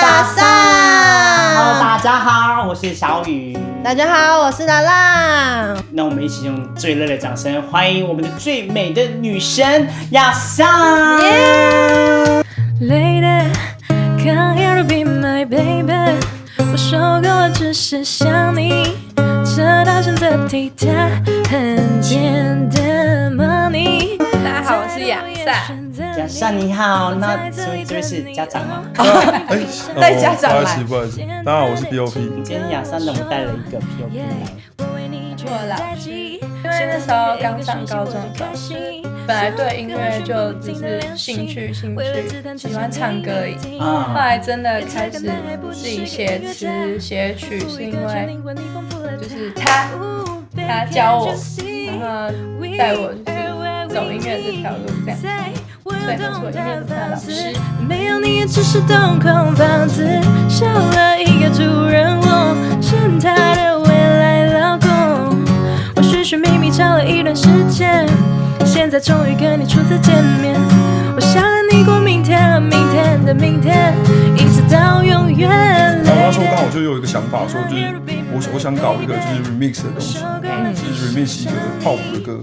亚萨。Hello， 大家好，我是小雨。大家好，我是拉拉。那我们一起用最热烈的掌声欢迎我们的最美的女神亚萨。Lady, come here to be my baby。我受够了只是想你，这套选择题它很简单 money。大家好，我是亚萨。亚萨你好，那这位是家长吗？带家长来。不好意思，大家好，我是 BOP。今天亚萨呢，我们带了一个 POP 来。我老师，因为那时候刚上高中的时候，本来对音乐就只是兴趣，喜欢唱歌而已。后来真的开始自己写词写曲，是因为就是他教我，然后带我就是走音乐这条路这样。所以他是我音乐的老师。没有你也只是栋空房子，少了一个主人，我是他的未来老公。我寻寻觅觅找了一段时间，现在终于跟你初次见面。我想了你过明天和明天的明天，一直到永远。然后那时候刚好就有一个想法，说就是我想搞一个就是 remix 的东西，就是 remix 一个泡芙的歌，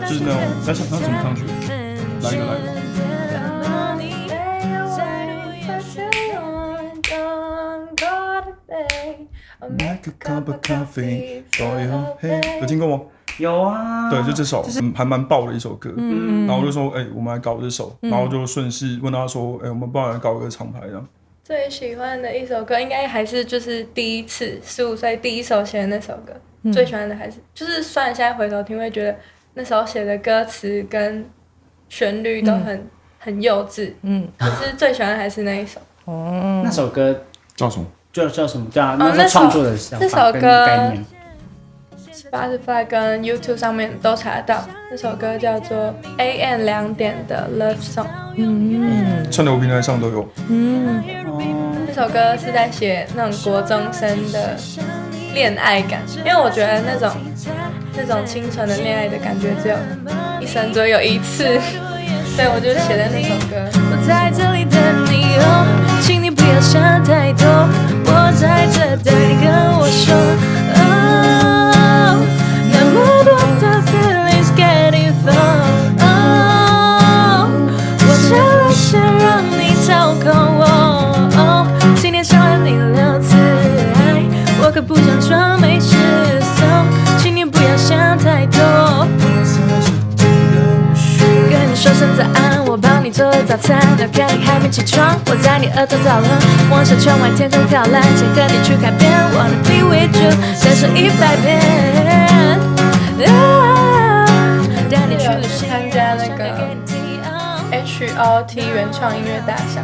就是那种在想他怎么上去，来一个。Make a cup of coffee for you。有听过吗？有啊。对，就这首，还蛮爆的一首歌。然后我就说，我们来搞这首，然后就顺势问他说，我们不然来搞一个厂牌这样。最喜欢的一首歌，应该还是就是第一次15岁第一首写的那首歌。最喜欢的还是就是虽然现在回头听会觉得那时候写的歌词跟旋律都很幼稚，可是最喜欢的还是那一首。那首歌叫什么？叫什么？对啊，那时候创作的想法跟概念。Spotify 跟 YouTube 上面都查得到。那首歌叫做 AM 2点的 Love Song。串流平台上都有。那首歌是在写那种国中生的恋爱感，因为我觉得那种清纯的恋爱的感觉只有一生只有一次，所以我就写的那首歌。我在这里等你哦，请你不要想太多，我在这等你跟我说哦，那么多的 feelings getting from oh， 我trả了先让你操控我，今天想和你聊自爱，我可不想装没事 so， 请你不要想太多，跟你说声早安，我帮你做了早餐，哪怕你还没起床，我在你额头造了，望向窗外天空漂蓝，想和你去海边 ，Wanna be with you， 再说100遍。带你去参加那个 HOT 原创音乐大奖，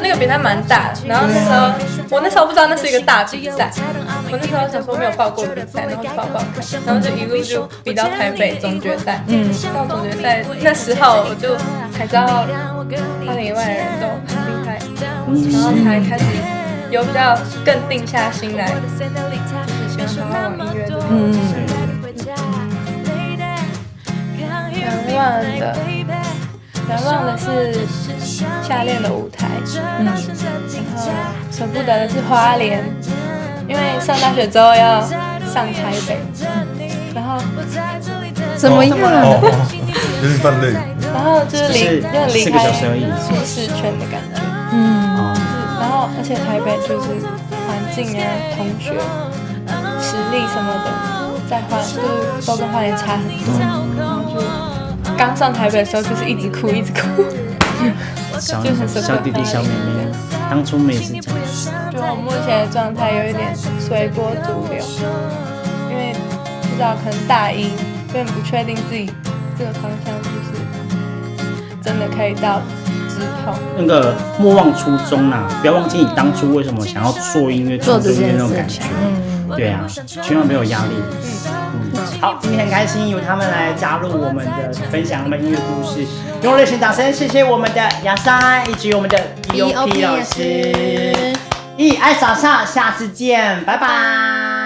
那个比赛蛮大的。然后我那时候不知道那是一个大比赛，我那时候想说没有报过比赛，然后就报看，然后就一路就比到台北总决赛。到总决赛那时候我就才知道他里外的人都很厉害，然后才开始有比较更定下心来，就是想好好往音乐这边。难忘的是夏恋的舞台，然后舍不得的是花莲，因为上大学之后要上台北，然后怎么样？有点犯累。然后就是离开舒适圈的感觉，然后而且台北就是环境啊、同学、实力什么的，就是都跟花莲差很多，然后就。刚上台北的时候就是一直哭，就很舍不得。小弟弟、小妹妹，当初我们也是这样。就我目前的状态有一点随波逐流，因为不知道可能大一，有点不确定自己这个方向是不是真的可以到之后。那个莫忘初衷啊，不要忘记你当初为什么想要做音乐、创作音乐那种感觉。对啊，千万没有压力。好，今天很开心由他们来加入我们的分享他们音乐故事，用热情掌声谢谢我们的亚萨以及我们的 BOP 老师。爱莎莎，下次见，拜拜。